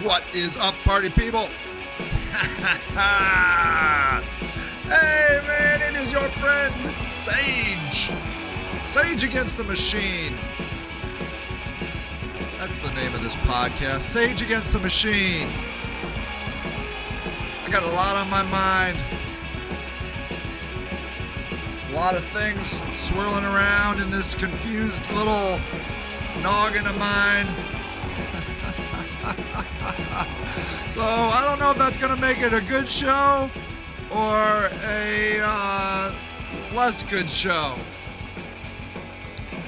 What is up, party people? Hey, man, it is your friend, Sage. Sage Against the Machine. That's the name of this podcast, Sage Against the Machine. I got a lot on my mind. A lot of things swirling around in this confused little noggin of mine. So I don't know if that's going to make it a good show or a less good show.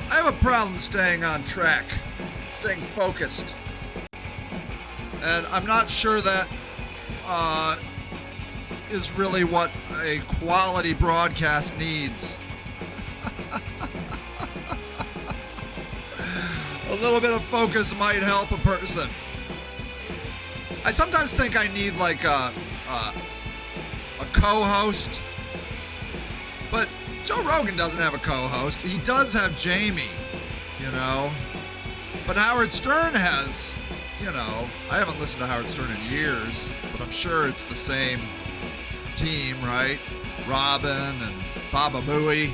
I have a problem staying on track, staying focused. And I'm not sure that is really what a quality broadcast needs. A little bit of focus might help a person. I sometimes think I need like a co-host, but Joe Rogan doesn't have a co-host. He does have Jamie, you know, but Howard Stern has, you know, I haven't listened to Howard Stern in years, but I'm sure it's the same team, right? Robin and Baba Booey.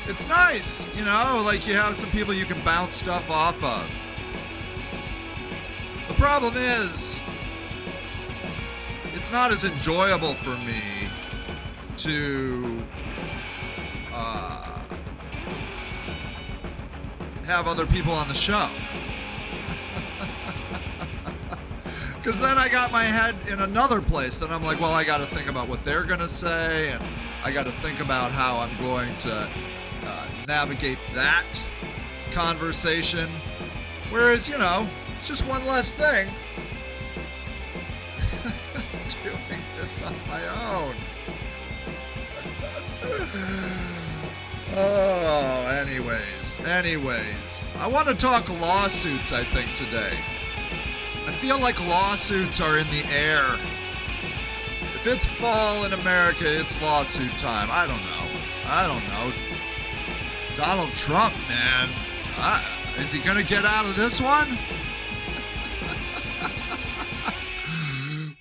It's nice, you know, like you have some people you can bounce stuff off of. The problem is, it's not as enjoyable for me to have other people on the show. Because then I got my head in another place, and I'm like, well, I got to think about what they're going to say, and I got to think about how I'm going to navigate that conversation. Whereas, you know, it's just one less thing. Doing this on my own. Oh, anyways. I want to talk lawsuits, I think, today. I feel like lawsuits are in the air. If it's fall in America, it's lawsuit time. I don't know. Donald Trump, man. Is he going to get out of this one?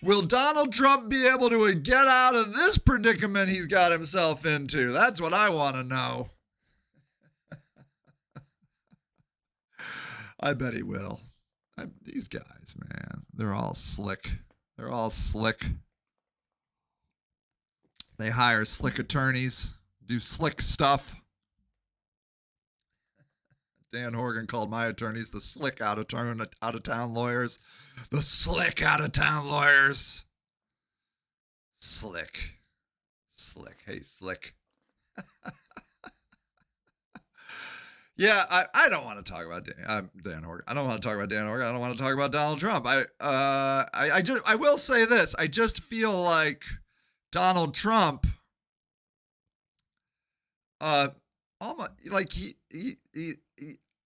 Will Donald Trump be able to get out of this predicament he's got himself into? That's what I want to know. I bet he will. These guys, man, they're all slick. They hire slick attorneys, do slick stuff. Dan Horgan called my attorneys the slick out-of-town lawyers. The slick out-of-town lawyers. Slick. Hey, slick. Yeah, I don't want to talk about Dan Horgan. I don't want to talk about Dan Horgan. I don't want to talk about Donald Trump. I will say this. I just feel like Donald Trump, almost like he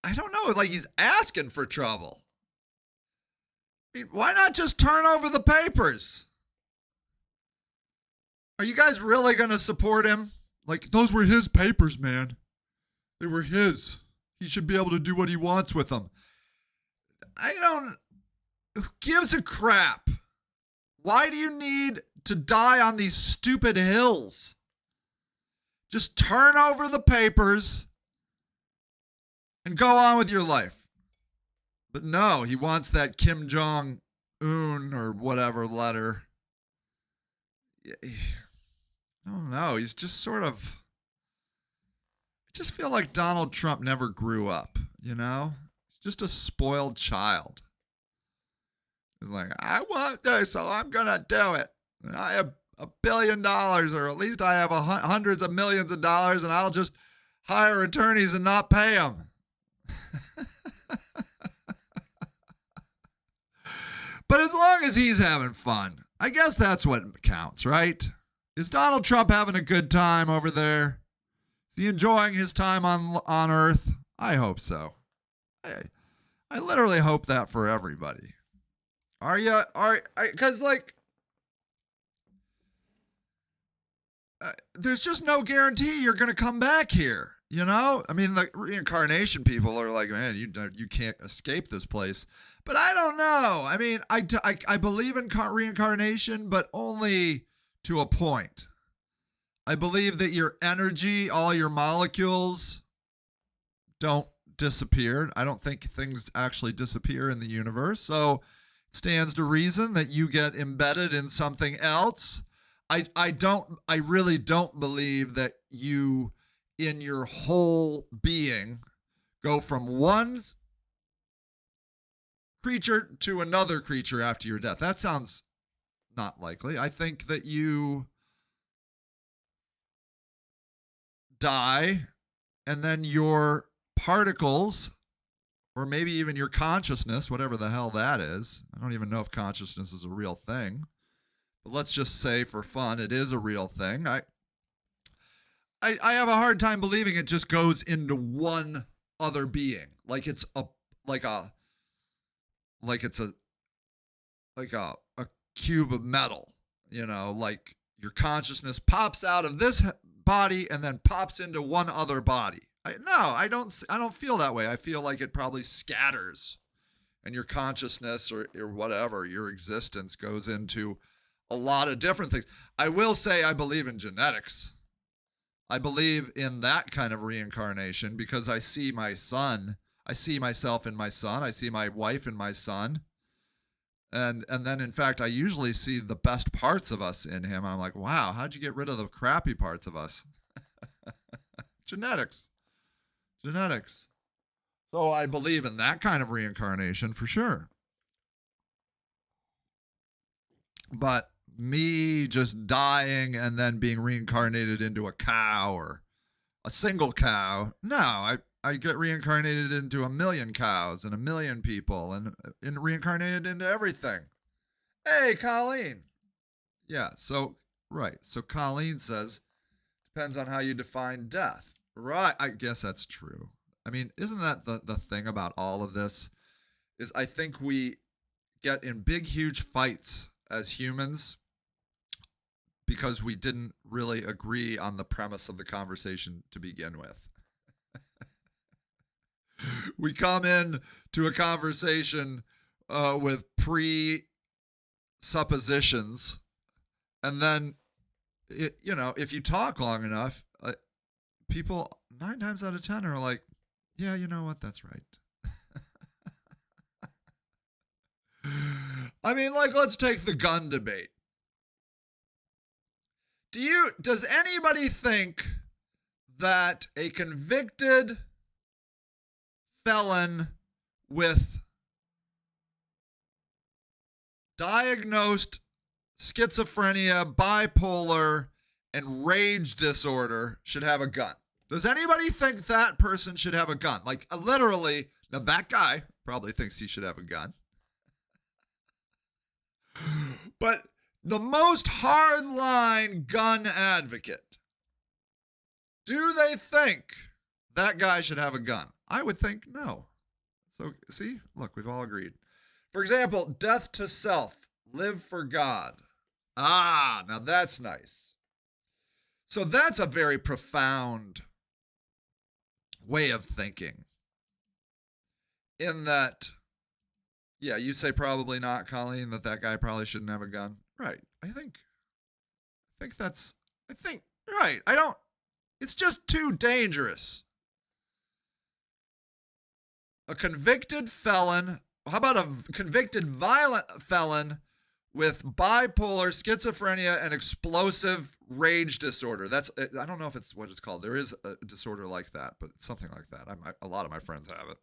I don't know, like he's asking for trouble. I mean, why not just turn over the papers? Are you guys really going to support him? Like, those were his papers, man. They were his. He should be able to do what he wants with them. Who gives a crap? Why do you need to die on these stupid hills? Just turn over the papers and go on with your life. But no, he wants that Kim Jong-un or whatever letter. I don't know. He's just sort of... I just feel like Donald Trump never grew up, you know? He's just a spoiled child. He's like, I want this, so I'm going to do it. I have $1 billion, or at least I have hundreds of millions of dollars, and I'll just hire attorneys and not pay them. But as long as he's having fun, I guess that's what counts, right? Is Donald Trump having a good time over there? Is he enjoying his time on Earth? I hope so. I literally hope that for everybody. Because like, there's just no guarantee you're going to come back here. You know, I mean, the reincarnation people are like, man, you can't escape this place. But I don't know. I mean, I believe in reincarnation, but only to a point. I believe that your energy, all your molecules, don't disappear. I don't think things actually disappear in the universe. So it stands to reason that you get embedded in something else. I really don't believe that you in your whole being go from one creature to another creature after your death. That sounds not likely. I think that you die and then your particles, or maybe even your consciousness, whatever the hell that is. I don't even know if consciousness is a real thing. But let's just say for fun, it is a real thing. I have a hard time believing it just goes into one other being. Like it's a cube of metal, you know, like your consciousness pops out of this body and then pops into one other body. I don't feel that way. I feel like it probably scatters and your consciousness or whatever, your existence goes into a lot of different things. I will say I believe in genetics. I believe in that kind of reincarnation because I see my son. I see myself in my son. I see my wife in my son. And then, in fact, I usually see the best parts of us in him. I'm like, wow, how'd you get rid of the crappy parts of us? Genetics. So I believe in that kind of reincarnation for sure. But me just dying and then being reincarnated into a cow or a single cow, no, I get reincarnated into a million cows and a million people and reincarnated into everything. Hey, Colleen. Yeah, so, right. So Colleen says, depends on how you define death. Right, I guess that's true. I mean, isn't that the thing about all of this? Is I think we get in big, huge fights as humans because we didn't really agree on the premise of the conversation to begin with. We come in to a conversation with presuppositions, and then, if you talk long enough, people 9 times out of 10 are like, yeah, you know what, that's right. I mean, like, let's take the gun debate. Does anybody think that a convicted felon with diagnosed schizophrenia, bipolar, and rage disorder should have a gun? Does anybody think that person should have a gun? Like, literally, now that guy probably thinks he should have a gun. But the most hardline gun advocate, do they think that guy should have a gun? I would think no. So, see, look, we've all agreed. For example, death to self, live for God. Ah, now that's nice. So that's a very profound way of thinking. In that, yeah, you say probably not, Colleen, that guy probably shouldn't have a gun. Right. I think right. It's just too dangerous. A convicted felon, how about a convicted violent felon with bipolar, schizophrenia, and explosive rage disorder? I don't know if it's what it's called. There is a disorder like that, but it's something like that. A lot of my friends have it.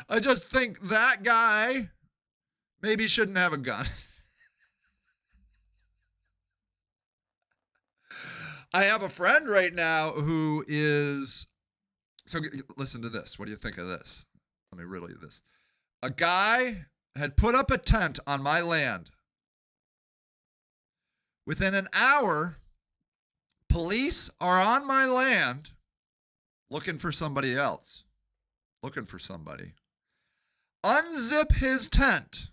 I just think that guy maybe shouldn't have a gun. I have a friend right now who is... So listen to this. What do you think of this? Let me riddle you this. A guy had put up a tent on my land. Within an hour, police are on my land looking for somebody else. Looking for somebody. Unzip his tent.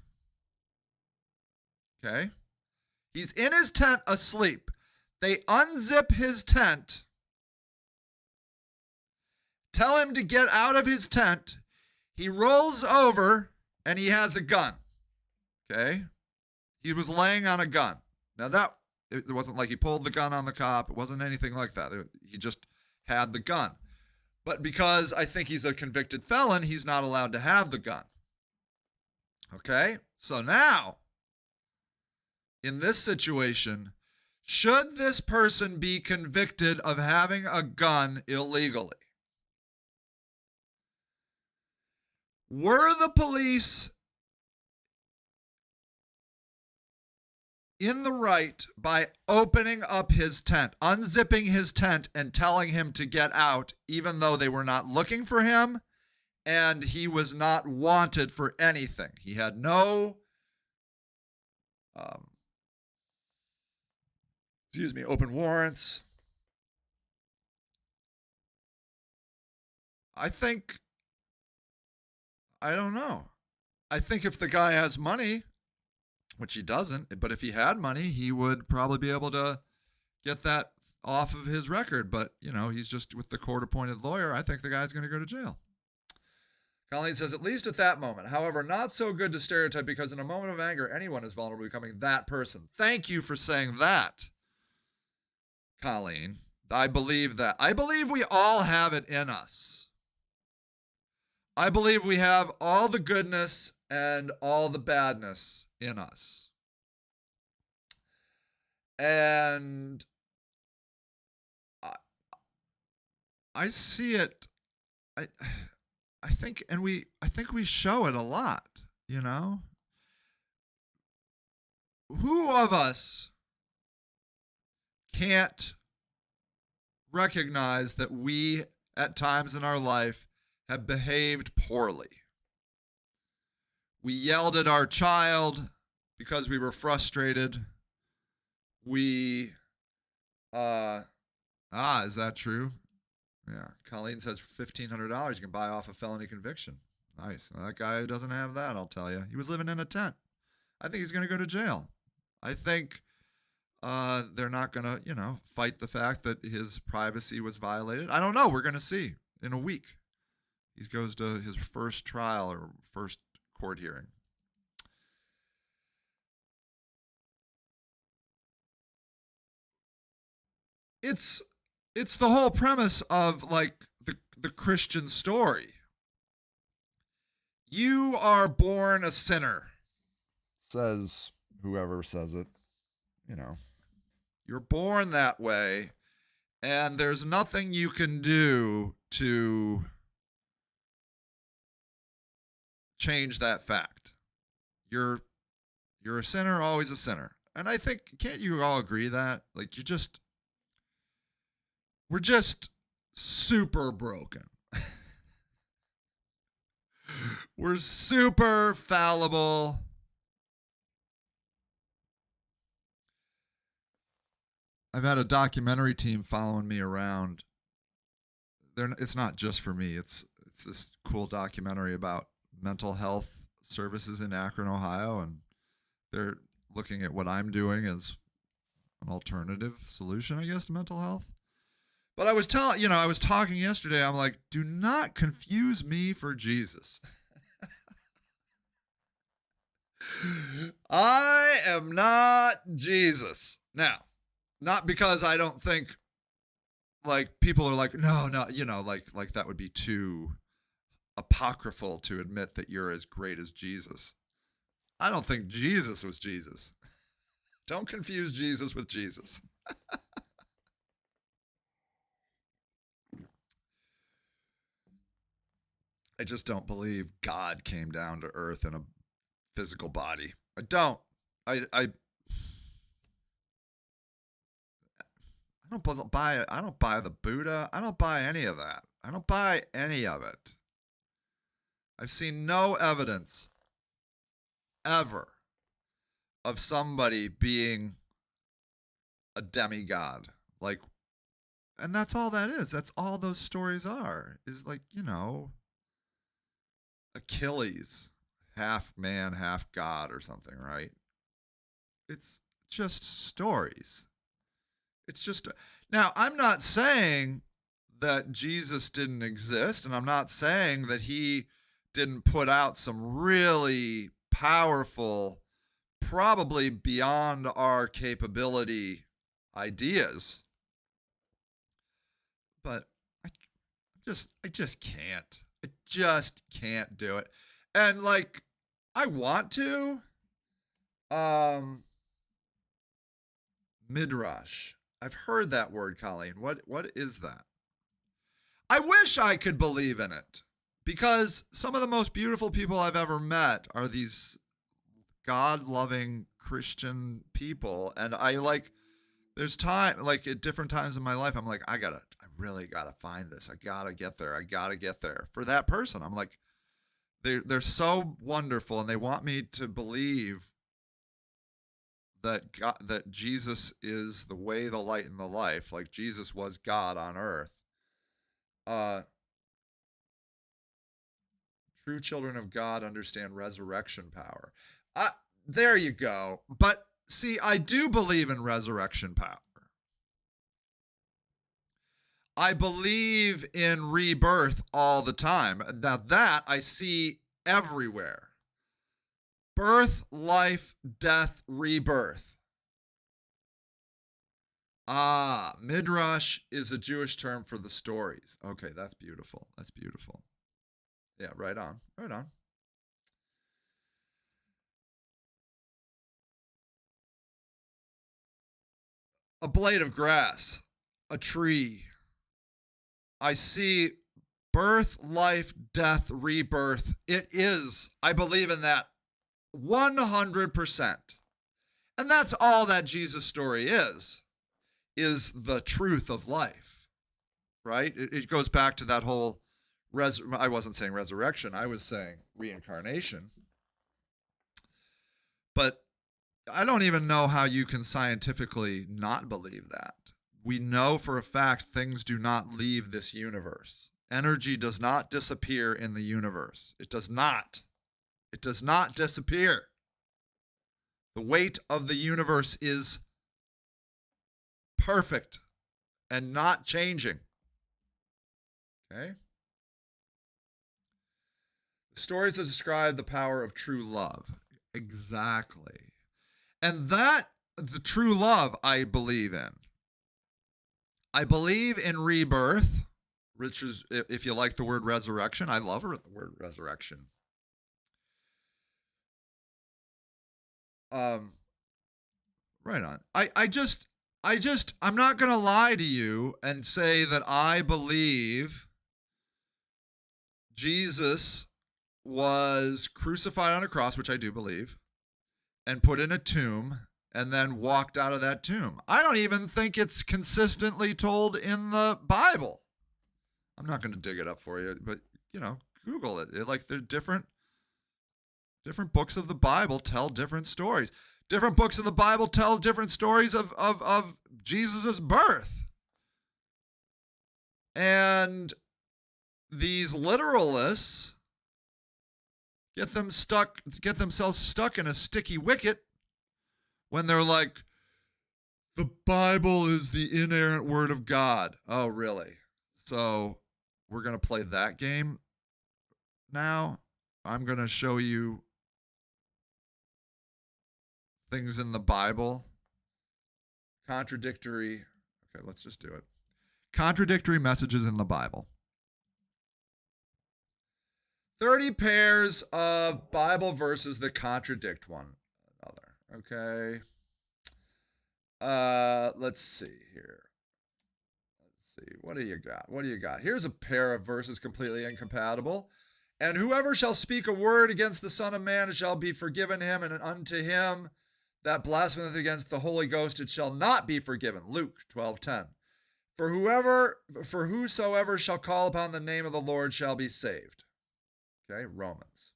Okay? He's in his tent asleep. They unzip his tent, tell him to get out of his tent. He rolls over and he has a gun. Okay? He was laying on a gun. Now it wasn't like he pulled the gun on the cop. It wasn't anything like that. He just had the gun. But because I think he's a convicted felon, he's not allowed to have the gun. Okay? So now, in this situation, should this person be convicted of having a gun illegally? Were the police in the right by opening up his tent, unzipping his tent, and telling him to get out, even though they were not looking for him and he was not wanted for anything? He had no, open warrants. I don't know. I think if the guy has money, which he doesn't, but if he had money, he would probably be able to get that off of his record. But, he's just with the court-appointed lawyer. I think the guy's going to go to jail. Colleen says, at least at that moment. However, not so good to stereotype, because in a moment of anger, anyone is vulnerable to becoming that person. Thank you for saying that, Colleen. I believe that. I believe we all have it in us. I believe we have all the goodness and all the badness in us. And I see it. I think we show it a lot, Who of us can't recognize that we, at times in our life, have behaved poorly? We yelled at our child because we were frustrated. Is that true? Yeah. Colleen says $1,500 you can buy off a felony conviction. Nice. Well, that guy doesn't have that, I'll tell you. He was living in a tent. I think he's going to go to jail. I think they're not going to, fight the fact that his privacy was violated. I don't know. We're going to see in a week. He goes to his first trial or first court hearing. It's the whole premise of the Christian story. You are born a sinner, says whoever says it. You're born that way, and there's nothing you can do to change that fact. You're a sinner, always a sinner. And I think, can't you all agree that? We're just super broken. We're super fallible. I've had a documentary team following me around. It's not just for me. It's this cool documentary about mental health services in Akron, Ohio, and they're looking at what I'm doing as an alternative solution, I guess, to mental health. But I was talking yesterday, I'm like, do not confuse me for Jesus. I am not Jesus. Now, not because I don't think, people are like, no, like that would be too apocryphal to admit that you're as great as Jesus. I don't think Jesus was Jesus. Don't confuse Jesus with Jesus. I just don't believe God came down to earth in a physical body. I don't. I don't buy it. I don't buy the Buddha. I don't buy any of that. I don't buy any of it. I've seen no evidence ever of somebody being a demigod. And that's all that is. That's all those stories are. Is Achilles, half man, half god or something, right? It's just stories. It's just now I'm not saying that Jesus didn't exist, and I'm not saying that he didn't put out some really powerful, probably beyond our capability ideas. But I just can't. I just can't do it. And like I want to midrash. I've heard that word, Colleen. What is that? I wish I could believe in it because some of the most beautiful people I've ever met are these God-loving Christian people, and I like there's time like at different times in my life I'm like I really gotta find this. I gotta get there. I gotta get there for that person. I'm like they're so wonderful, and they want me to believe that God, that Jesus is the way, the light, and the life. Like Jesus was God on earth. Uh, True children of God understand resurrection power. There you go. But see, I do believe in resurrection power. I believe in rebirth all the time. Now that I see everywhere. Birth, life, death, rebirth. Midrash is a Jewish term for the stories. Okay, that's beautiful. That's beautiful. Yeah, right on. Right on. A blade of grass, a tree. I see birth, life, death, rebirth. It is. I believe in that 100%. And that's all that Jesus' story is the truth of life, right? It goes back to that whole, I wasn't saying resurrection, I was saying reincarnation. But I don't even know how you can scientifically not believe that. We know for a fact things do not leave this universe. Energy does not disappear in the universe. It does not. It does not disappear. The weight of the universe is perfect and not changing. Okay? The stories that describe the power of true love. Exactly. And that, the true love, I believe in. I believe in rebirth, which is, if you like the word resurrection, I love the word resurrection. Right on. I'm not going to lie to you and say that I believe Jesus was crucified on a cross, which I do believe, and put in a tomb and then walked out of that tomb. I don't even think it's consistently told in the Bible. I'm not going to dig it up for you, but Google it. Like they're different books of the Bible tell different stories. Different books of the Bible tell different stories of Jesus' birth. And these literalists get themselves stuck in a sticky wicket when they're like, the Bible is the inerrant word of God. Oh, really? So we're going to play that game now. I'm going to show you things in the Bible. Contradictory. Okay, let's just do it. Contradictory messages in the Bible. 30 pairs of Bible verses that contradict one another. Okay. Let's see here. Let's see. What do you got? Here's a pair of verses completely incompatible. And whoever shall speak a word against the Son of Man shall be forgiven him, and unto him that blasphemeth against the Holy Ghost it shall not be forgiven. Luke 12:10. For whosoever shall call upon the name of the Lord shall be saved. Okay, Romans.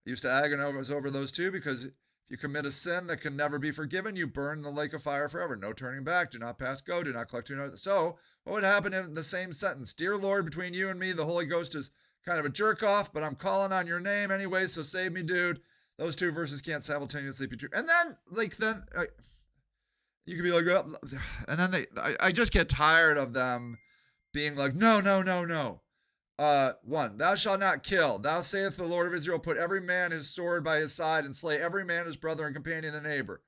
I used to agonize over those two because if you commit a sin that can never be forgiven, you burn in the lake of fire forever. No turning back. Do not pass go. Do not collect. So what would happen in the same sentence? Dear Lord, between you and me, the Holy Ghost is kind of a jerk off, but I'm calling on your name anyway, so save me, dude. Those two verses can't simultaneously be true. And then, You could be like, oh, and then I just get tired of them being like, no, no, no, no. 1, thou shalt not kill. Thou saith the Lord of Israel, put every man his sword by his side and slay every man his brother and companion and neighbor.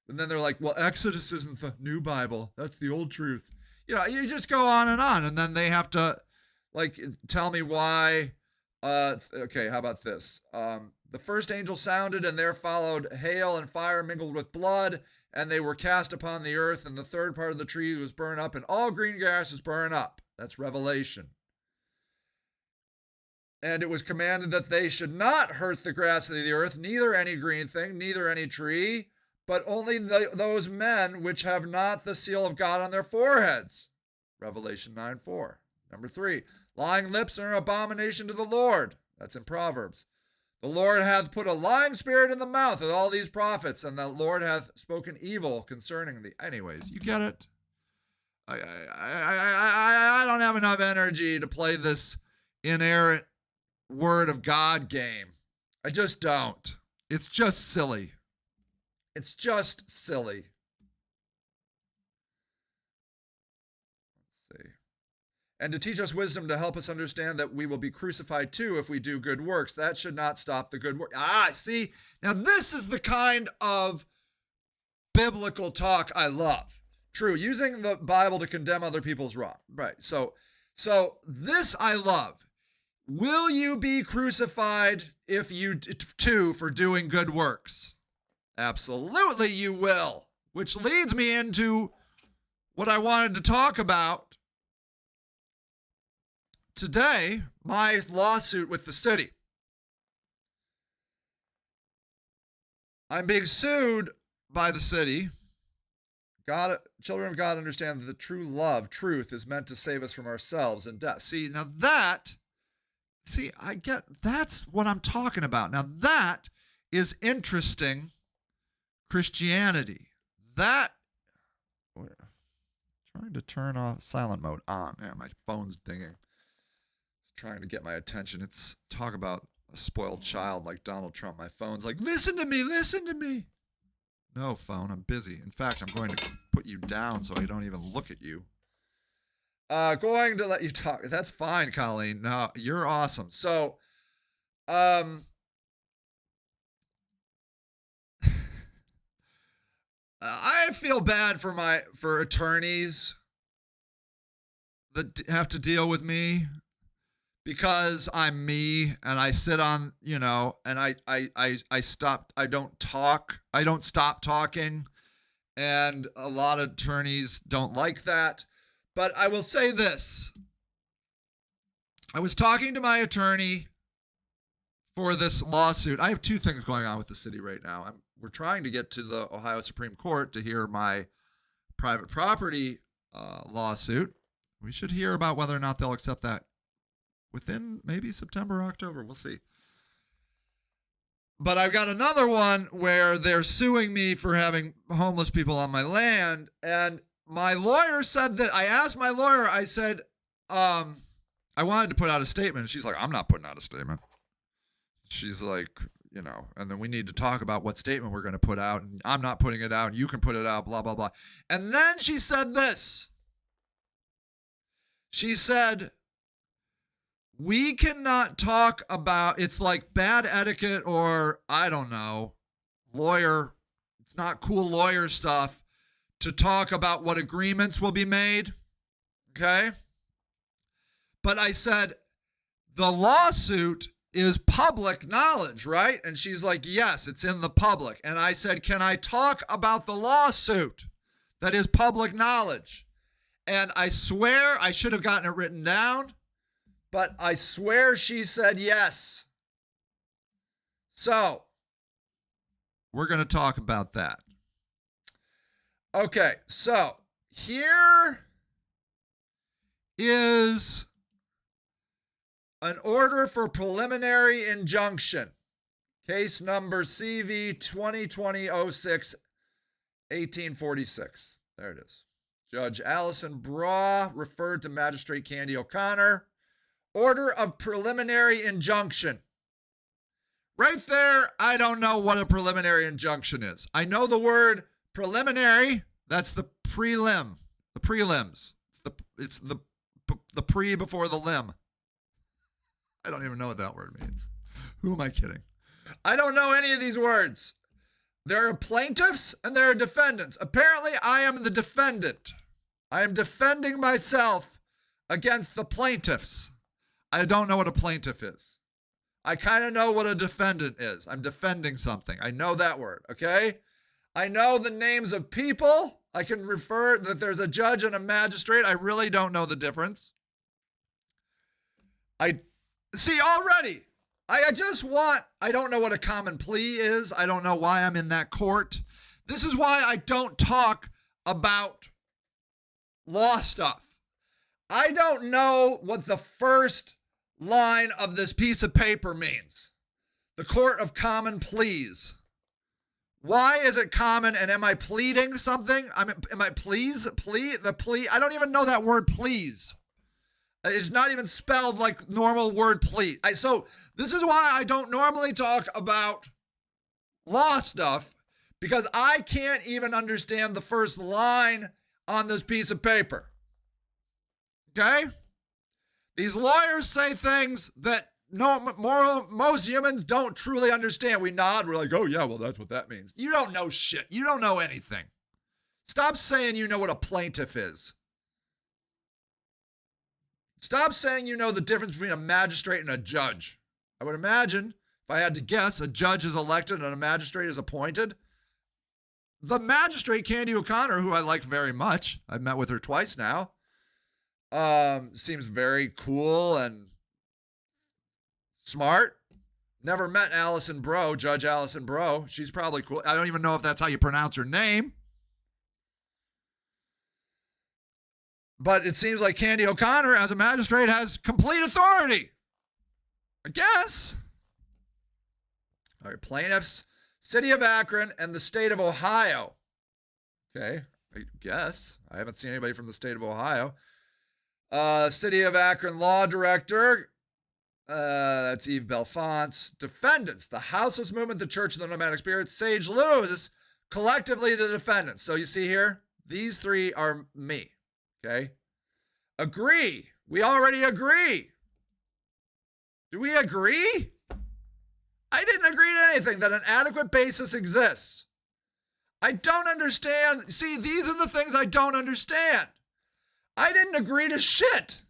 And then they're like, well, Exodus isn't the new Bible. That's the old truth. You know, you just go on. And then they have to, like, tell me why. Okay, how about this? The first angel sounded, and there followed hail and fire mingled with blood, and they were cast upon the earth, and the third part of the tree was burned up, and all green grass is burned up. That's Revelation. And it was commanded that they should not hurt the grass of the earth, neither any green thing, neither any tree, but only those men which have not the seal of God on their foreheads. Revelation 9:4. Number 3, lying lips are an abomination to the Lord. That's in Proverbs. The Lord hath put a lying spirit in the mouth of all these prophets, and the Lord hath spoken evil concerning thee. Anyways, you get it. I don't have enough energy to play this inerrant Word of God game. I just don't. It's just silly. It's just silly. Let's see. And to teach us wisdom, to help us understand that we will be crucified too if we do good works. That should not stop the good work. See? Now this is the kind of biblical talk I love. True, using the Bible to condemn other people's wrong. Right. So this I love. Will you be crucified if you too for doing good works? Absolutely you will. Which leads me into what I wanted to talk about today, my lawsuit with the city. I'm being sued by the city. God, children of God understand that the true love, truth, is meant to save us from ourselves and death. I get, that's what I'm talking about. Now that is interesting Christianity. Trying to turn off silent mode on. Yeah, my phone's dinging. It's trying to get my attention. It's talk about a spoiled child like Donald Trump. My phone's like, listen to me, listen to me. No, phone, I'm busy. In fact, I'm going to put you down so I don't even look at you. Going to let you talk. That's fine, Colleen. No, you're awesome. So, I feel bad for attorneys that have to deal with me because I'm me and I sit on, and I don't stop talking, and a lot of attorneys don't like that. But I will say this. I was talking to my attorney for this lawsuit. I have 2 things going on with the city right now. We're trying to get to the Ohio Supreme Court to hear my private property lawsuit. We should hear about whether or not they'll accept that within maybe September or October. We'll see. But I've got another one where they're suing me for having homeless people on my land. And my lawyer said that, I asked my lawyer, I said, I wanted to put out a statement. And she's like, I'm not putting out a statement. She's like, and then we need to talk about what statement we're going to put out. And I'm not putting it out. And you can put it out, blah, blah, blah. And then she said this. She said, we cannot talk about, it's like bad etiquette or, I don't know, lawyer, it's not cool lawyer stuff to talk about what agreements will be made, okay? But I said, the lawsuit is public knowledge, right? And she's like, yes, it's in the public. And I said, can I talk about the lawsuit that is public knowledge? And I swear I should have gotten it written down, but I swear she said yes. So, we're going to talk about that. Okay, so here is an order for preliminary injunction. Case number CV 2020-06, 1846. There it is. Judge Allison Braw referred to Magistrate Candy O'Connor. Order of preliminary injunction. Right there, I don't know what a preliminary injunction is. I know the word preliminary, That's the prelim. The prelims. It's the pre before the limb. I don't even know what that word means. Who am I kidding? I don't know any of these words. There are plaintiffs and there are defendants. Apparently, I am the defendant. I am defending myself against the plaintiffs. I don't know what a plaintiff is. I kind of know what a defendant is. I'm defending something. I know that word, okay? I know the names of people. I can refer that there's a judge and a magistrate. I really don't know the difference. I see already. I don't know what a common plea is. I don't know why I'm in that court. This is why I don't talk about law stuff. I don't know what the first line of this piece of paper means. The Court of Common Pleas. Why is it common, and am I pleading something? Am I please? The plea? I don't even know that word please. It's not even spelled like normal word plea. So this is why I don't normally talk about law stuff, because I can't even understand the first line on this piece of paper. Okay? These lawyers say things that most humans don't truly understand. We nod, we're like, oh yeah, well that's what that means. You don't know shit. You don't know anything. Stop saying you know what a plaintiff is. Stop saying you know the difference between a magistrate and a judge. I would imagine, if I had to guess, a judge is elected and a magistrate is appointed. The magistrate, Candy O'Connor, who I like very much, I've met with her twice now, seems very cool and smart. Never met Allison Bro, Judge Allison Bro. She's probably cool. I don't even know if that's how you pronounce her name. But it seems like Candy O'Connor, as a magistrate, has complete authority. I guess. All right, plaintiffs, City of Akron and the State of Ohio. Okay, I guess. I haven't seen anybody from the State of Ohio. City of Akron Law Director, that's Eve Belfonce. Defendants, the Houseless Movement, the Church of the Nomadic Spirit, Sage Lewis, collectively the defendants. So you see here, these three are me. Okay. Agree. We already agree. Do we agree? I didn't agree to anything. That an adequate basis exists. I don't understand. See, these are the things I don't understand. I didn't agree to shit.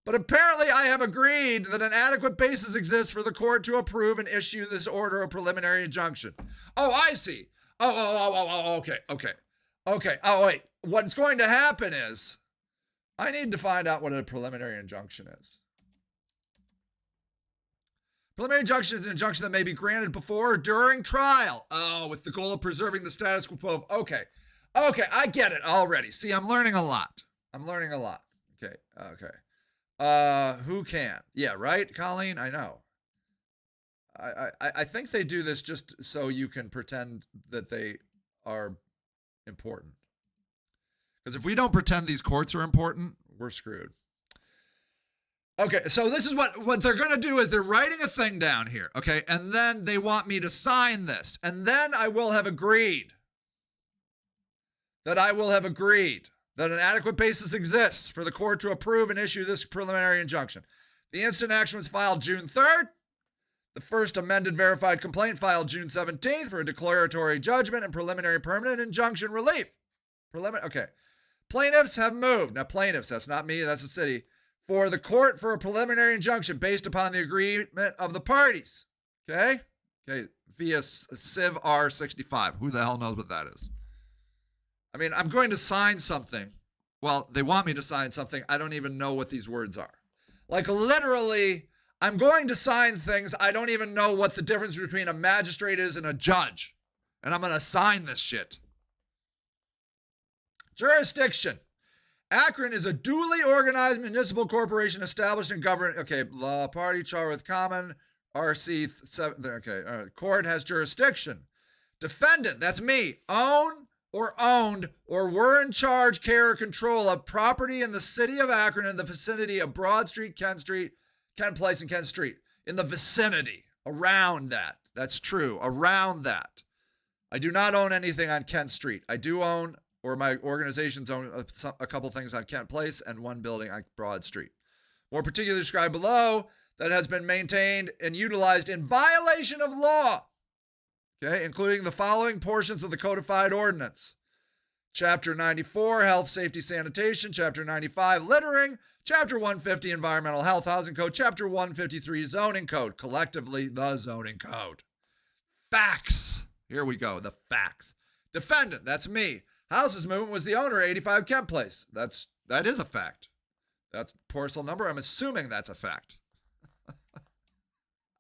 But apparently I have agreed that an adequate basis exists for the court to approve and issue this order of preliminary injunction. Oh, I see. Okay. Oh, wait. What's going to happen is I need to find out what a preliminary injunction is. Preliminary injunction is an injunction that may be granted before or during trial. Oh, with the goal of preserving the status quo. Okay, I get it already. See, I'm learning a lot. Okay. Who can? Yeah, right, Colleen? I know. I think they do this just so you can pretend that they are important. Because if we don't pretend these courts are important, we're screwed. Okay, so this is what they're going to do is they're writing a thing down here, okay? And then they want me to sign this. And then I will have agreed that an adequate basis exists for the court to approve and issue this preliminary injunction. The instant action was filed June 3rd. The first amended verified complaint filed June 17th for a declaratory judgment and preliminary permanent injunction relief. Okay. Plaintiffs have moved. Now, plaintiffs, that's not me, that's the city. For the court for a preliminary injunction based upon the agreement of the parties. Okay, via Civ R65. Who the hell knows what that is? I mean, I'm going to sign something. Well, they want me to sign something. I don't even know what these words are. Like, literally, I'm going to sign things. I don't even know what the difference between a magistrate is and a judge. And I'm going to sign this shit. Jurisdiction. Akron is a duly organized municipal corporation established and governed. Okay, law party charter with common RC 7. Okay, all right. Court has jurisdiction. Defendant, that's me, own or owned or were in charge, care, or control of property in the city of Akron in the vicinity of Broad Street, Kent Place, and Kent Street. In the vicinity, around that. That's true, around that. I do not own anything on Kent Street. I do own or my organization's own a couple things on Kent Place and one building on Broad Street. More particularly described below, that has been maintained and utilized in violation of law, okay, including the following portions of the codified ordinance. Chapter 94, Health, Safety, Sanitation. Chapter 95, Littering. Chapter 150, Environmental Health Housing Code. Chapter 153, Zoning Code. Collectively, the Zoning Code. Facts. Here we go, the facts. Defendant, that's me. Houseless Movement was the owner of 85 Kent Place. That is a fact. That's parcel number. I'm assuming that's a fact.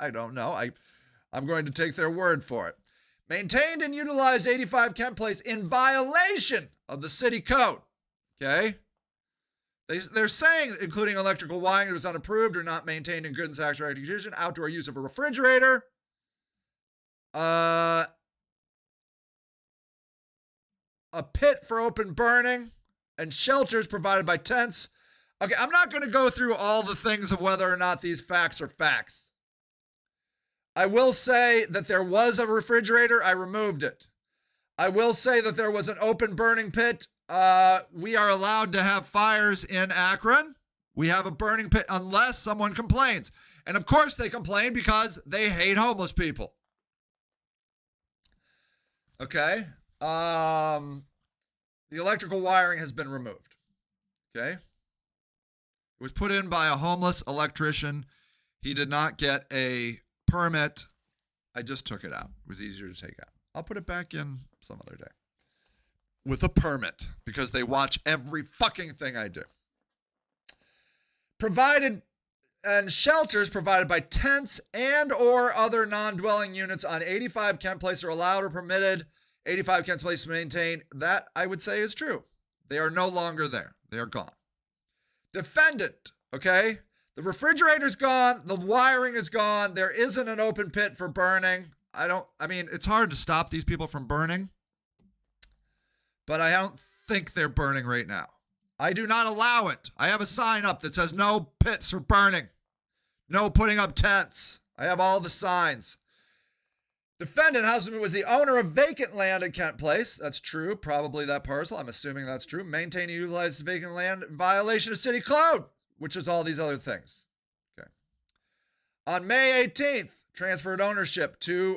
I don't know. I'm going to take their word for it. Maintained and utilized 85 Kent Place in violation of the city code. Okay? They're saying, including electrical wiring that was unapproved or not maintained in good and satisfactory condition, outdoor use of a refrigerator, a pit for open burning, and shelters provided by tents. Okay, I'm not going to go through all the things of whether or not these facts are facts. I will say that there was a refrigerator. I removed it. I will say that there was an open burning pit. We are allowed to have fires in Akron. We have a burning pit unless someone complains. And of course they complain because they hate homeless people. Okay. The electrical wiring has been removed. Okay. It was put in by a homeless electrician. He did not get a permit. I just took it out. It was easier to take out. I'll put it back in some other day with a permit because they watch every fucking thing I do. Provided and shelters provided by tents and or other non-dwelling units on 85 Kent Place are allowed or permitted 85 Kent Place to maintain. That I would say is true. They are no longer there. They are gone. Defendant, okay? The refrigerator's gone. The wiring is gone. There isn't an open pit for burning. It's hard to stop these people from burning, but I don't think they're burning right now. I do not allow it. I have a sign up that says no pits for burning. No putting up tents. I have all the signs. Defendant Houseless Movement was the owner of vacant land at Kent Place. That's true. Probably that parcel. I'm assuming that's true. Maintain and utilize vacant land in violation of city code, which is all these other things. Okay. On May 18th, transferred ownership to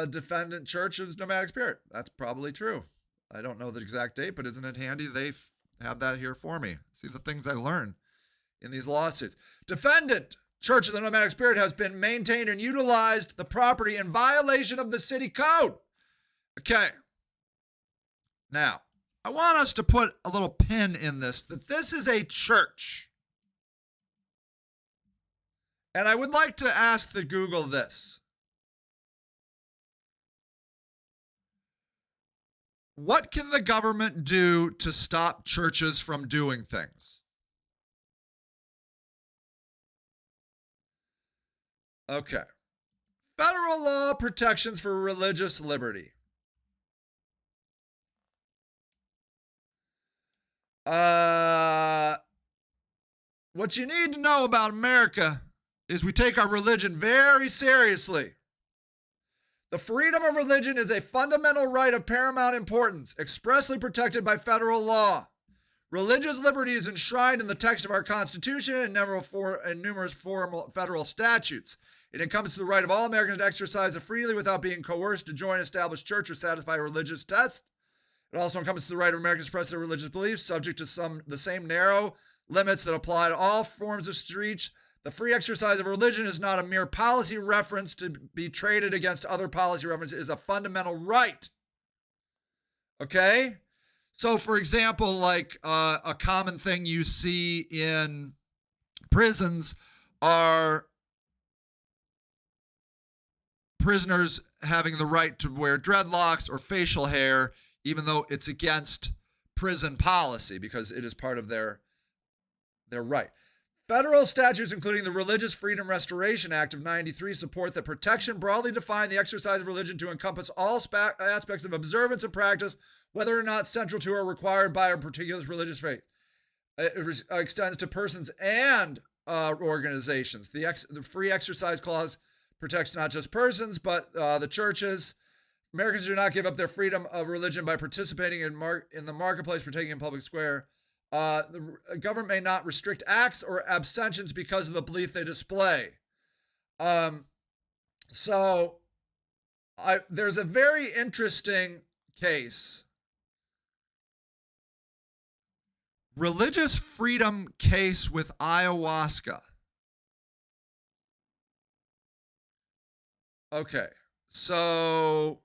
Defendant Church of Nomadic Spirit. That's probably true. I don't know the exact date, but isn't it handy? They have that here for me. See the things I learn in these lawsuits. Defendant Church of the Nomadic Spirit has been maintained and utilized the property in violation of the city code. Okay. Now, I want us to put a little pin in this, that this is a church. And I would like to ask the Google this. What can the government do to stop churches from doing things? Okay. Federal law protections for religious liberty. What you need to know about America is we take our religion very seriously. The freedom of religion is a fundamental right of paramount importance, expressly protected by federal law. Religious liberty is enshrined in the text of our Constitution and numerous federal statutes. It encompasses the right of all Americans to exercise it freely without being coerced to join an established church or satisfy a religious test. It also encompasses the right of Americans to express their religious beliefs, subject to the same narrow limits that apply to all forms of speech. The free exercise of religion is not a mere policy reference to be traded against other policy references. It is a fundamental right. Okay? So, for example, like a common thing you see in prisons are prisoners having the right to wear dreadlocks or facial hair, even though it's against prison policy because it is part of their right. Federal statutes, including the Religious Freedom Restoration Act of '93, support that protection broadly define the exercise of religion to encompass all aspects of observance and practice, whether or not central to or required by a particular religious faith. It extends to persons and organizations. The free exercise clause protects not just persons, but the churches, Americans do not give up their freedom of religion by participating in the marketplace, partaking in public square. The government may not restrict acts or abstentions because of the belief they display. So there's a very interesting case. Religious freedom case with ayahuasca. Okay, so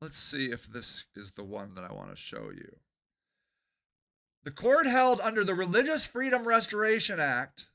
let's see if this is the one that I want to show you. The court held under the Religious Freedom Restoration Act,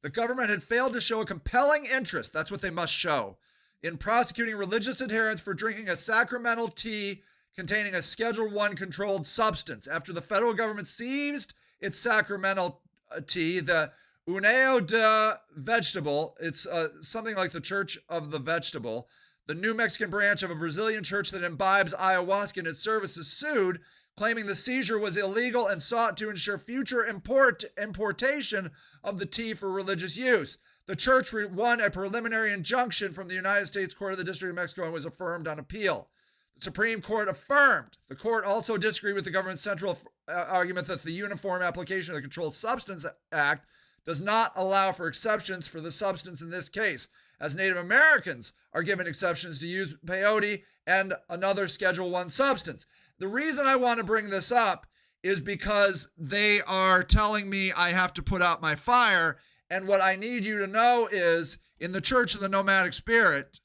the government had failed to show a compelling interest, that's what they must show, in prosecuting religious adherents for drinking a sacramental tea containing a Schedule I controlled substance. After the federal government seized its sacramental tea, the Uneo de Vegetable, it's something like the Church of the Vegetable, the New Mexican branch of a Brazilian church that imbibes ayahuasca in its services, sued, claiming the seizure was illegal and sought to ensure future importation of the tea for religious use. The church won a preliminary injunction from the United States Court of the District of Mexico and was affirmed on appeal. The Supreme Court affirmed. The court also disagreed with the government's central argument that the Uniform Application of the Controlled Substance Act does not allow for exceptions for the substance in this case, as Native Americans are given exceptions to use peyote and another Schedule I substance. The reason I want to bring this up is because they are telling me I have to put out my fire, and what I need you to know is, in the Church of the Nomadic Spirit,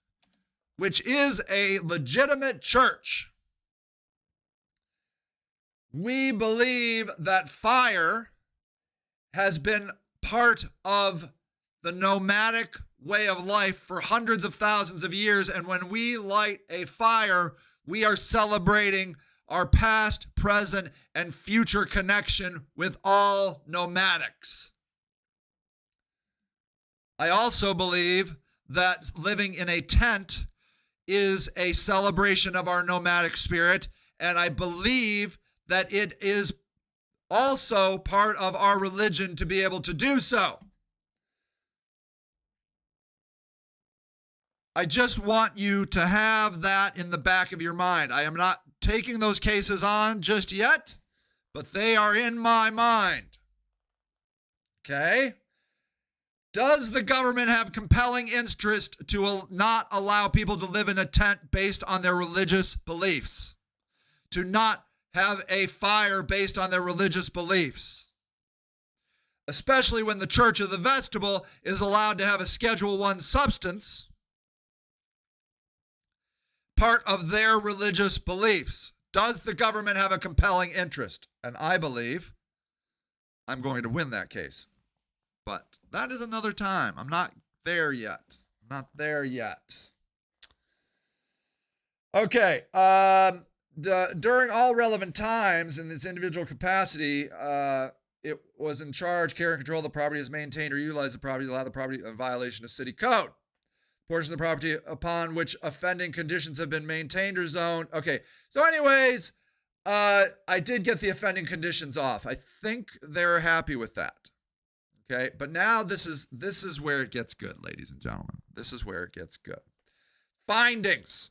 which is a legitimate church, we believe that fire has been part of the nomadic way of life for hundreds of thousands of years, and when we light a fire, we are celebrating our past, present, and future connection with all nomadics. I also believe that living in a tent is a celebration of our nomadic spirit, and I believe that it is also part of our religion to be able to do so. I just want you to have that in the back of your mind. I am not taking those cases on just yet, but they are in my mind. Okay? Does the government have compelling interest to not allow people to live in a tent based on their religious beliefs? To not have a fire based on their religious beliefs? Especially when the Church of the Vegetable is allowed to have a Schedule I substance, part of their religious beliefs. Does the government have a compelling interest? And I believe I'm going to win that case. But that is another time. I'm not there yet. Okay. During all relevant times in this individual capacity, it was in charge, care, and control of the property, has maintained or utilized the property, allow the property in violation of city code. Portion of the property upon which offending conditions have been maintained or zoned. Okay, so anyways, I did get the offending conditions off. I think they're happy with that. Okay, but now this is where it gets good, ladies and gentlemen. This is where it gets good. Findings.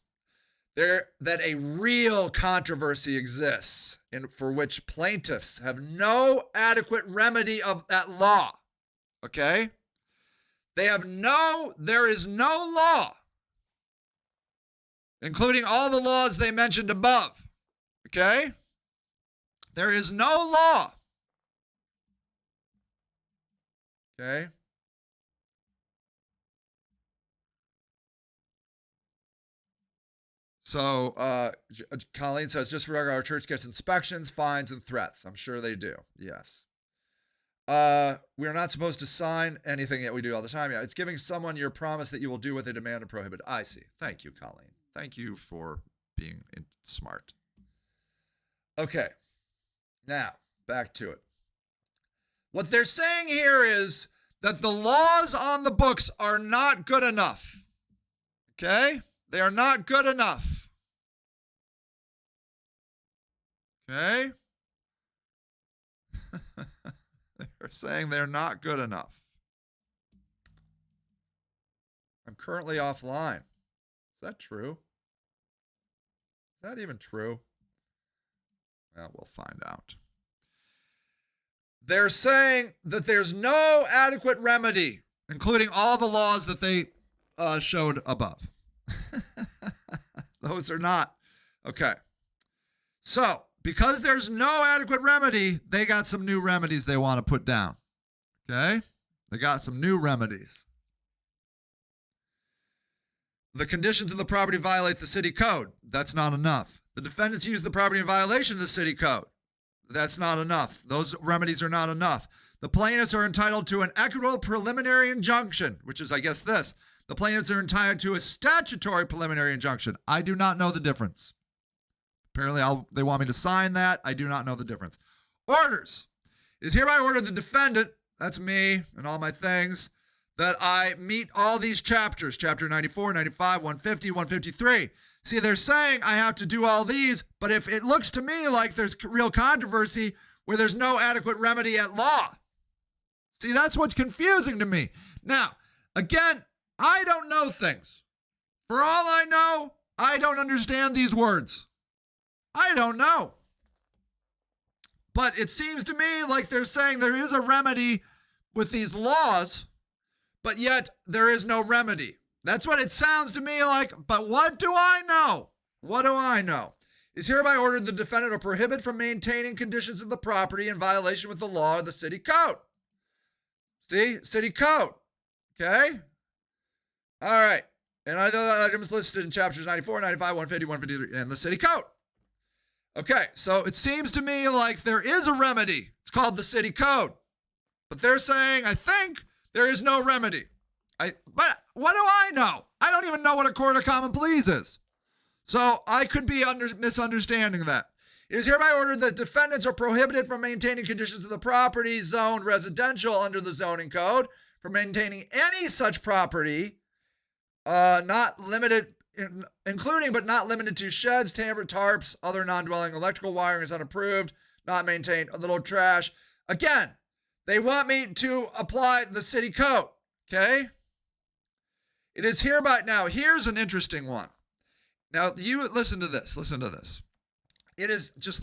That a real controversy exists for which plaintiffs have no adequate remedy of that law. Okay? There is no law, including all the laws they mentioned above. Okay? There is no law. Okay? So, Colleen says, just for record, our church gets inspections, fines, and threats. I'm sure they do. Yes. We are not supposed to sign anything that we do all the time. Yeah, it's giving someone your promise that you will do what they demand and prohibit. I see. Thank you, Colleen. Thank you for being smart. Okay. Now, back to it. What they're saying here is that the laws on the books are not good enough. Okay? They are not good enough. Okay? They're saying they're not good enough. I'm currently offline. Is that true? that even true? Well, we'll find out. They're saying that there's no adequate remedy, including all the laws that they showed above. Those are not. Okay. So, because there's no adequate remedy, they got some new remedies they want to put down. Okay? They got some new remedies. The conditions of the property violate the city code. That's not enough. The defendants use the property in violation of the city code. That's not enough. Those remedies are not enough. The plaintiffs are entitled to an equitable preliminary injunction, which is, I guess, this. The plaintiffs are entitled to a statutory preliminary injunction. I do not know the difference. Apparently, they want me to sign that. I do not know the difference. Orders. It is hereby ordered the defendant, that's me and all my things, that I meet all these chapters, chapter 94, 95, 150, 153. See, they're saying I have to do all these, but if it looks to me like there's real controversy where there's no adequate remedy at law. See, that's what's confusing to me. Now, again, I don't know things. For all I know, I don't understand these words. I don't know. But it seems to me like they're saying there is a remedy with these laws, but yet there is no remedy. That's what it sounds to me like, but what do I know? What do I know? Is hereby ordered the defendant to prohibit from maintaining conditions of the property in violation with the law or the city code. See? City code. Okay? All right. And other items listed in chapters 94, 95, 150, 153, and the city code. Okay, so it seems to me like there is a remedy. It's called the city code. But they're saying, I think, there is no remedy. But what do I know? I don't even know what a court of common pleas is. So I could be misunderstanding that. It is hereby ordered that defendants are prohibited from maintaining conditions of the property zoned residential under the zoning code, from maintaining any such property, not limited, including but not limited to sheds, tambour, tarps, other non-dwelling electrical wiring is unapproved, not maintained, a little trash. Again, they want me to apply the city code, okay? It is hereby, now here's an interesting one. Now you listen to this, just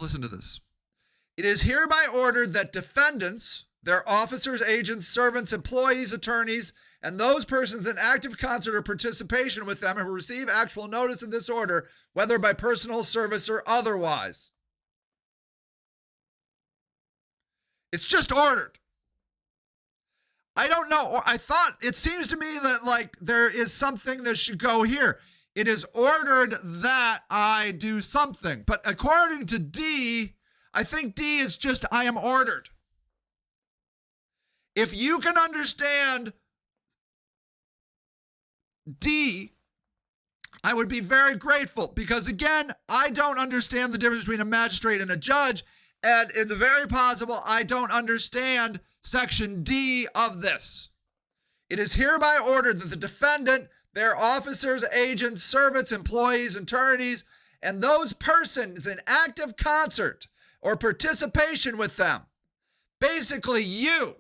listen to this. It is hereby ordered that defendants, their officers, agents, servants, employees, attorneys, and those persons in active concert or participation with them who receive actual notice of this order, whether by personal service or otherwise. It's just ordered. I don't know. I thought, it seems to me that like there is something that should go here. It is ordered that I do something. But according to D, I think D is just I am ordered. If you can understand D, I would be very grateful because, again, I don't understand the difference between a magistrate and a judge, and it's very possible I don't understand Section D of this. It is hereby ordered that the defendant, their officers, agents, servants, employees, attorneys, and those persons in active concert or participation with them, basically you,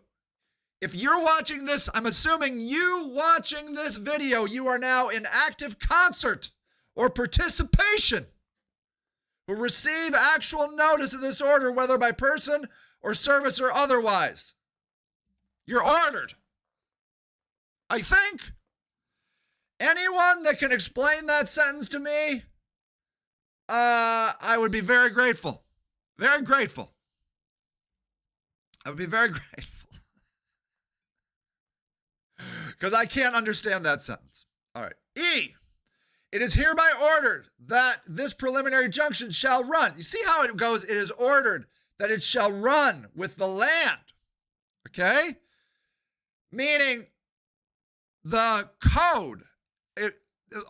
if you're watching this, I'm assuming you watching this video, you are now in active concert or participation, who receive actual notice of this order, whether by person or service or otherwise. You're ordered. I think. Anyone that can explain that sentence to me, I would be very grateful. Very grateful. I would be very grateful. Because I can't understand that sentence. All right. E. It is hereby ordered that this preliminary injunction shall run. You see how it goes? It is ordered that it shall run with the land. Okay? Meaning the code,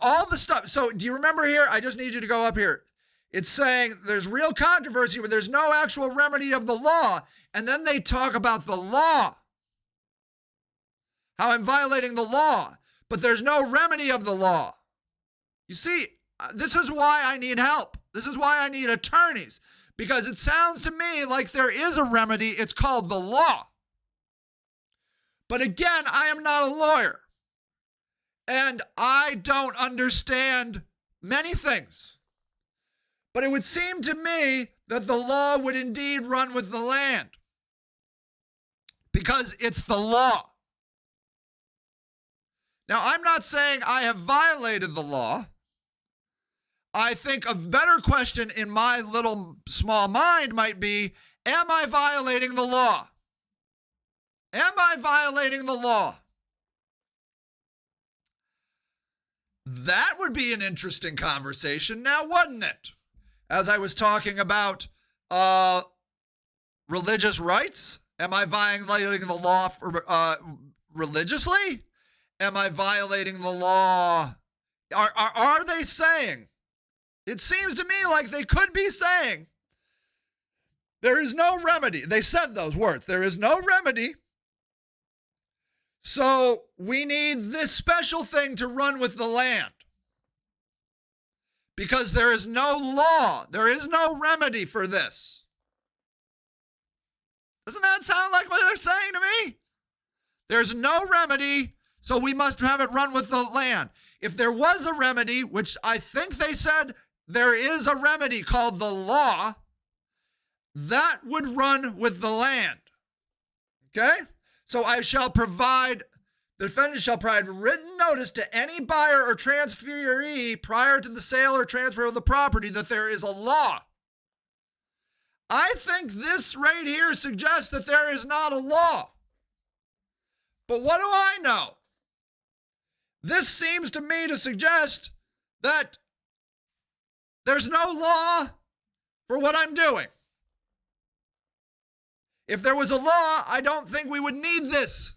all the stuff. So do you remember here? I just need you to go up here. It's saying there's real controversy where there's no actual remedy of the law. And then they talk about the law. How I'm violating the law. But there's no remedy of the law. You see, this is why I need help. This is why I need attorneys. Because it sounds to me like there is a remedy. It's called the law. But again, I am not a lawyer. And I don't understand many things. But it would seem to me that the law would indeed run with the land, because it's the law. Now, I'm not saying I have violated the law. I think a better question in my little small mind might be, am I violating the law? Am I violating the law? That would be an interesting conversation now, wouldn't it? As I was talking about religious rights, am I violating the law religiously? Am I violating the law? Are they saying? It seems to me like they could be saying, there is no remedy. They said those words. There is no remedy. So we need this special thing to run with the land. Because there is no law. There is no remedy for this. Doesn't that sound like what they're saying to me? There's no remedy, so we must have it run with the land. If there was a remedy, which I think they said there is a remedy called the law, that would run with the land. Okay? So the defendant shall provide written notice to any buyer or transferee prior to the sale or transfer of the property that there is a law. I think this right here suggests that there is not a law. But what do I know? This seems to me to suggest that there's no law for what I'm doing. If there was a law, I don't think we would need this.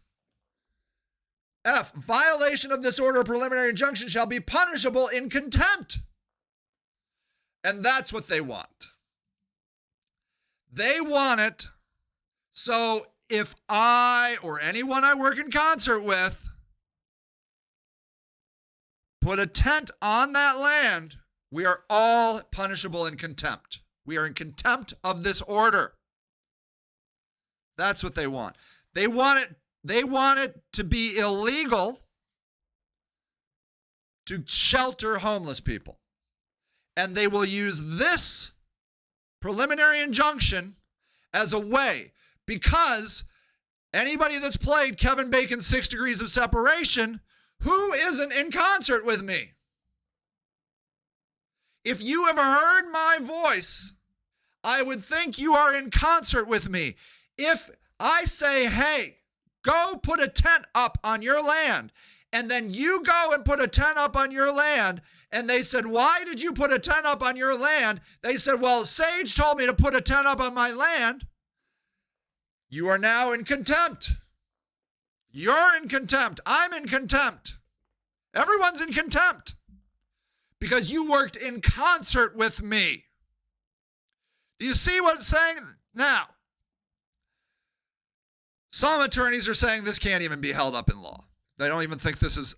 F, violation of this order of preliminary injunction shall be punishable in contempt. And that's what they want. They want it so if I or anyone I work in concert with put a tent on that land, we are all punishable in contempt. We are in contempt of this order. That's what they want. They want it to be illegal to shelter homeless people. And they will use this preliminary injunction as a way, because anybody that's played Kevin Bacon's 6 Degrees of Separation, who isn't in concert with me? If you have heard my voice, I would think you are in concert with me. If I say, hey, go put a tent up on your land, and then you go and put a tent up on your land, and they said, why did you put a tent up on your land? They said, well, Sage told me to put a tent up on my land. You are now in contempt. You're in contempt. I'm in contempt. Everyone's in contempt because you worked in concert with me. Do you see what it's saying? Now, some attorneys are saying this can't even be held up in law. They don't even think this is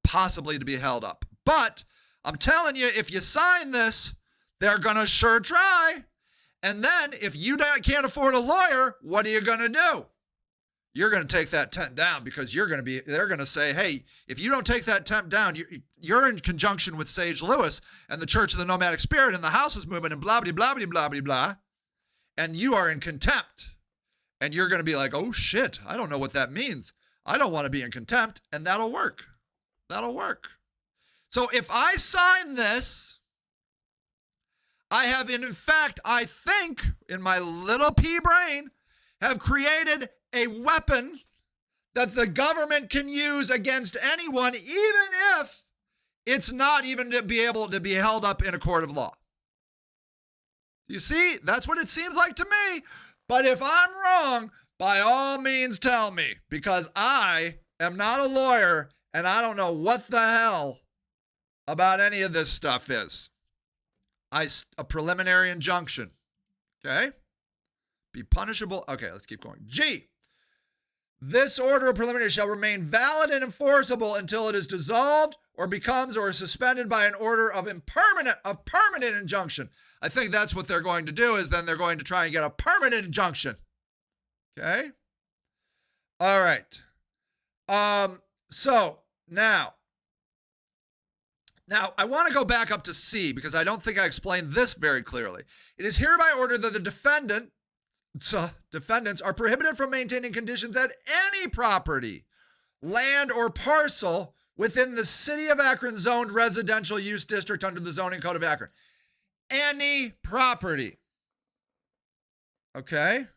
possibly to be held up. But I'm telling you, if you sign this, they're going to sure try. And then if you can't afford a lawyer, what are you going to do? You're going to take that tent down because they're going to say, hey, if you don't take that tent down, you're in conjunction with Sage Lewis and the Church of the Nomadic Spirit and the Houseless Movement and blah, blah, blah, blah, blah, blah, blah. And you are in contempt. And you're going to be like, oh, shit, I don't know what that means. I don't want to be in contempt. And that'll work. That'll work. So if I sign this, I have, in fact, I think, in my little pea brain, have created a weapon that the government can use against anyone, even if it's not even to be able to be held up in a court of law. You see, that's what it seems like to me. But if I'm wrong, by all means tell me, because I am not a lawyer and I don't know what the hell about any of this stuff is. A preliminary injunction. Okay? Be punishable. Okay, let's keep going. G. This order of preliminary shall remain valid and enforceable until it is dissolved or becomes or is suspended by an order of permanent injunction. I think that's what they're going to do, is then they're going to try and get a permanent injunction. Okay? All right. So now Now, I want to go back up to C because I don't think I explained this very clearly. It is hereby ordered that the defendants are prohibited from maintaining conditions at any property, land, or parcel within the City of Akron zoned residential use district under the zoning code of Akron. Any property. Okay?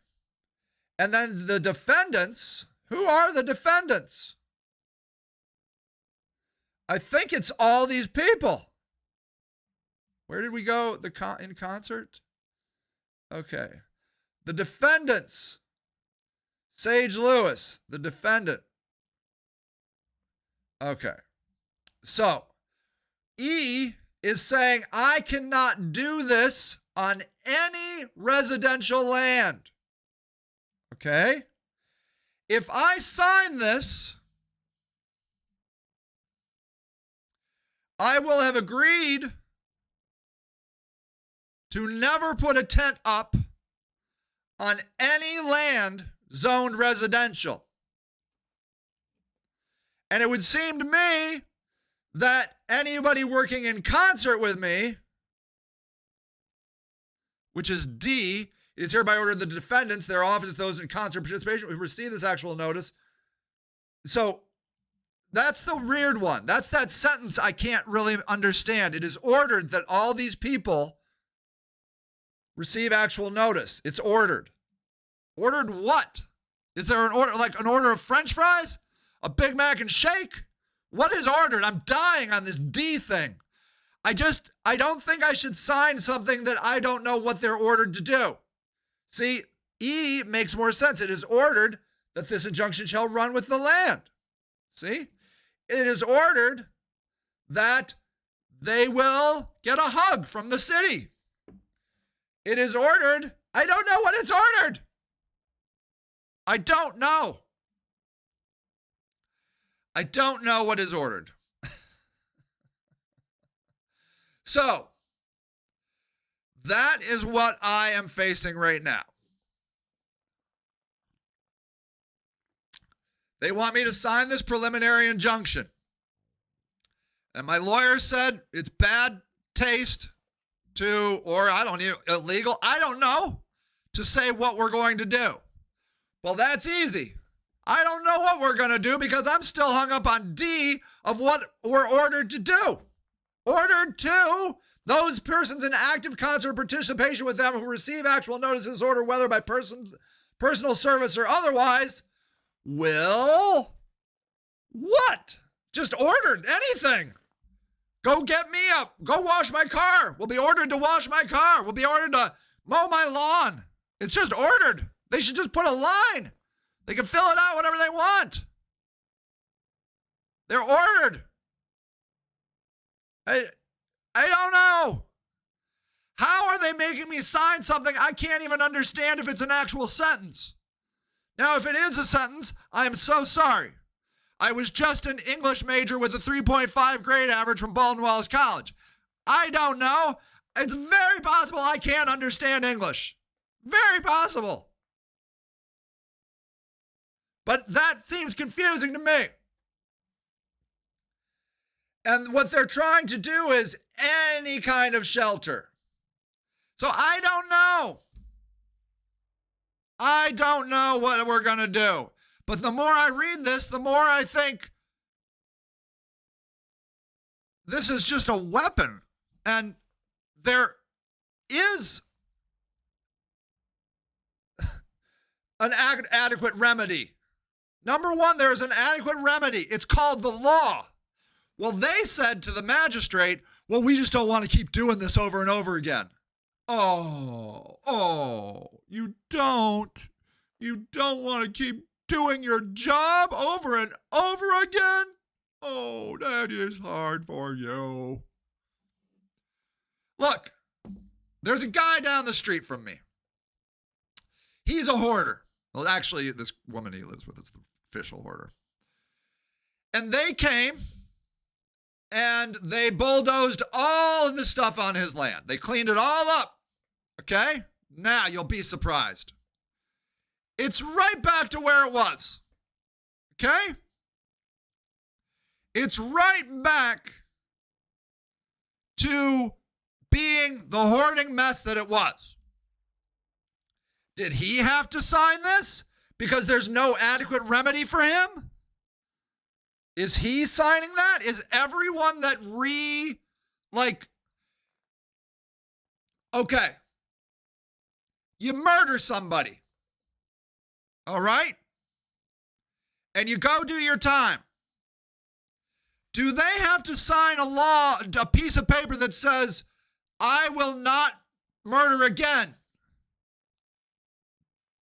And then the defendants, who are the defendants? I think it's all these people. Where did we go? In concert? Okay. The defendants. Sage Lewis, the defendant. Okay. So, E is saying I cannot do this on any residential land. Okay? If I sign this, I will have agreed to never put a tent up on any land zoned residential. And it would seem to me that anybody working in concert with me, which is D, it is hereby ordered the defendants, their office, those in concert participation who receive this actual notice. So that's the weird one. That's that sentence I can't really understand. It is ordered that all these people receive actual notice. It's ordered. Ordered what? Is there an order, like an order of French fries? A Big Mac and shake? What is ordered? I'm dying on this D thing. I don't think I should sign something that I don't know what they're ordered to do. See, E makes more sense. It is ordered that this injunction shall run with the land. See? It is ordered that they will get a hug from the city. It is ordered. I don't know what it's ordered. I don't know. I don't know what is ordered. So, that is what I am facing right now. They want me to sign this preliminary injunction. And my lawyer said it's bad taste or illegal, I don't know, to say what we're going to do. Well, that's easy. I don't know what we're going to do because I'm still hung up on D of what we're ordered to do. Ordered to those persons in active concert participation with them who receive actual notice of this order, whether by personal service or otherwise, will what? Just ordered anything. Go get me up. Go wash my car. We'll be ordered to wash my car. We'll be ordered to mow my lawn. It's just ordered. They should just put a line. They can fill it out whatever they want. They're ordered. I don't know. How are they making me sign something I can't even understand if it's an actual sentence? Now, if it is a sentence, I am so sorry. I was just an English major with a 3.5 grade average from Baldwin Wallace College. I don't know. It's very possible I can't understand English. Very possible. But that seems confusing to me. And what they're trying to do is any kind of shelter. So I don't know. I don't know what we're going to do. But the more I read this, the more I think this is just a weapon. And there is an adequate remedy. Number one, there is an adequate remedy. It's called the law. Well, they said to the magistrate, well, we just don't want to keep doing this over and over again. You don't want to keep doing your job over and over again? Oh, that is hard for you. Look, there's a guy down the street from me. He's a hoarder. Well, actually, this woman he lives with is the official hoarder. And they came and they bulldozed all of the stuff on his land. They cleaned it all up. Okay? Now you'll be surprised. It's right back to where it was. Okay? It's right back to being the hoarding mess that it was. Did he have to sign this because there's no adequate remedy for him? Is he signing that? Is everyone that okay, you murder somebody, all right? And you go do your time. Do they have to sign a piece of paper that says, I will not murder again?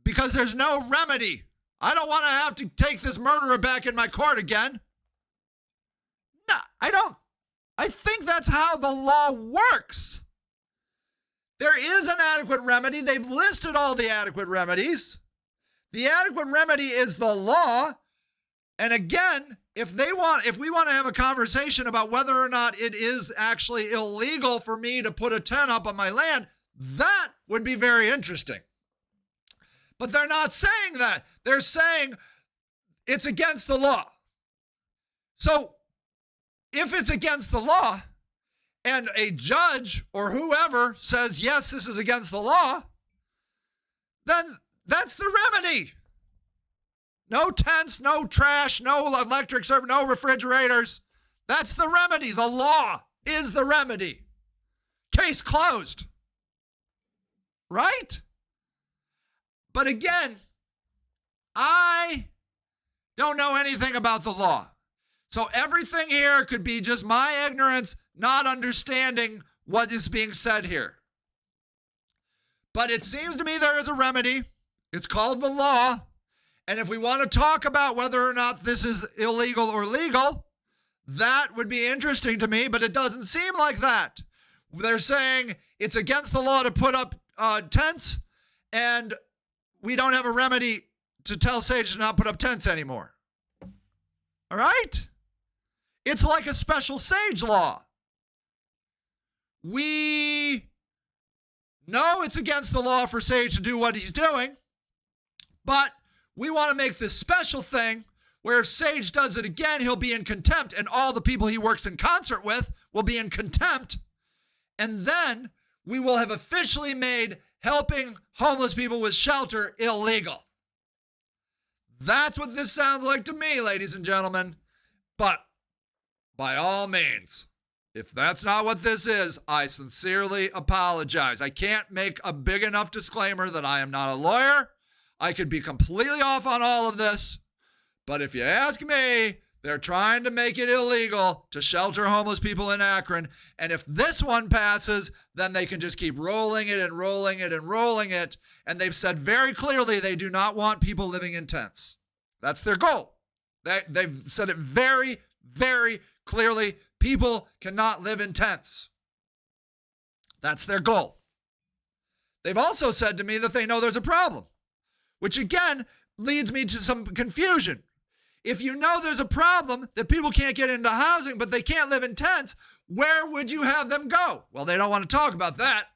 Because there's no remedy. I don't want to have to take this murderer back in my court again. No, I don't. I think that's how the law works. There is an adequate remedy. They've listed all the adequate remedies. The adequate remedy is the law. And again, if we want to have a conversation about whether or not it is actually illegal for me to put a tent up on my land, that would be very interesting. But they're not saying that. They're saying it's against the law. So if it's against the law and a judge or whoever says, yes, this is against the law, then that's the remedy. No tents, no trash, no electric service, no refrigerators. That's the remedy. The law is the remedy. Case closed. Right? But again, I don't know anything about the law. So everything here could be just my ignorance, not understanding what is being said here. But it seems to me there is a remedy. It's called the law. And if we want to talk about whether or not this is illegal or legal, that would be interesting to me, but it doesn't seem like that. They're saying it's against the law to put up tents, and we don't have a remedy to tell Sage to not put up tents anymore. All right? It's like a special Sage law. We know it's against the law for Sage to do what he's doing, but we want to make this special thing where if Sage does it again, he'll be in contempt, and all the people he works in concert with will be in contempt. And then we will have officially made helping homeless people with shelter illegal. That's what this sounds like to me, ladies and gentlemen. But by all means, if that's not what this is, I sincerely apologize. I can't make a big enough disclaimer that I am not a lawyer. I could be completely off on all of this. But if you ask me, they're trying to make it illegal to shelter homeless people in Akron. And if this one passes, then they can just keep rolling it and rolling it and rolling it. And they've said very clearly they do not want people living in tents. That's their goal. They've said it very, very clearly. People cannot live in tents. That's their goal. They've also said to me that they know there's a problem, which again leads me to some confusion. If you know there's a problem that people can't get into housing, but they can't live in tents, where would you have them go? Well, they don't want to talk about that.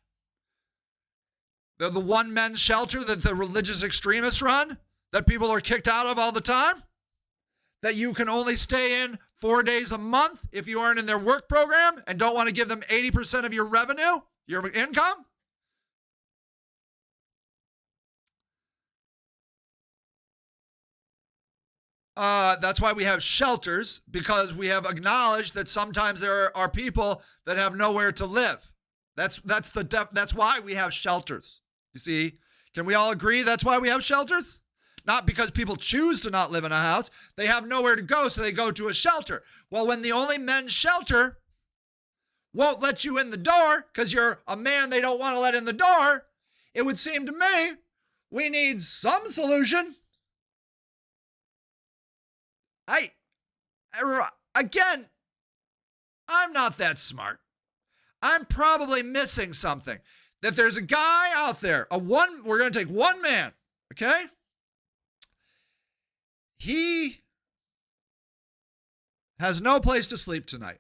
They're the one men's shelter that the religious extremists run, that people are kicked out of all the time, that you can only stay in 4 days a month if you aren't in their work program and don't want to give them 80% of your revenue, your income. That's why we have shelters, because we have acknowledged that sometimes there are people that have nowhere to live. That's why we have shelters. You see, can we all agree that's why we have shelters? Not because people choose to not live in a house. They have nowhere to go, so they go to a shelter. Well, when the only men's shelter won't let you in the door because you're a man they don't want to let in the door, it would seem to me we need some solution. Again, I'm not that smart. I'm probably missing something. That there's a guy out there, we're going to take one man, okay? He has no place to sleep tonight.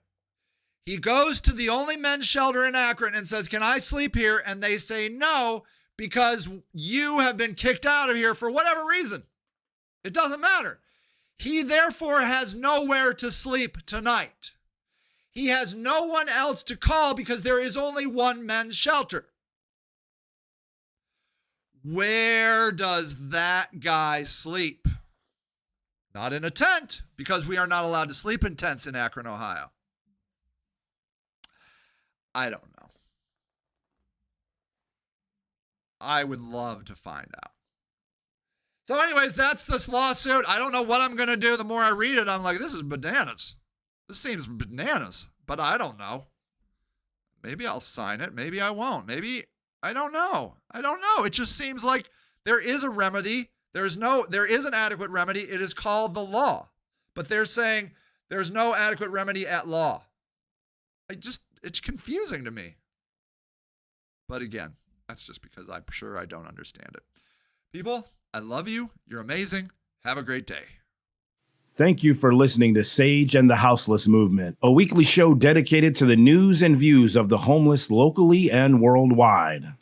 He goes to the only men's shelter in Akron and says, can I sleep here? And they say no, because you have been kicked out of here for whatever reason. It doesn't matter. He therefore has nowhere to sleep tonight. He has no one else to call because there is only one men's shelter. Where does that guy sleep? Not in a tent, because we are not allowed to sleep in tents in Akron, Ohio. I don't know. I would love to find out. So anyways, that's this lawsuit. I don't know what I'm going to do. The more I read it, I'm like, this is bananas. This seems bananas, but I don't know. Maybe I'll sign it. Maybe I won't. Maybe, I don't know. It just seems like there is a remedy. There is an adequate remedy. It is called the law. But they're saying there's no adequate remedy at law. It's confusing to me. But again, that's just because I'm sure I don't understand it. People, I love you. You're amazing. Have a great day. Thank you for listening to Sage and the Houseless Movement, a weekly show dedicated to the news and views of the homeless locally and worldwide.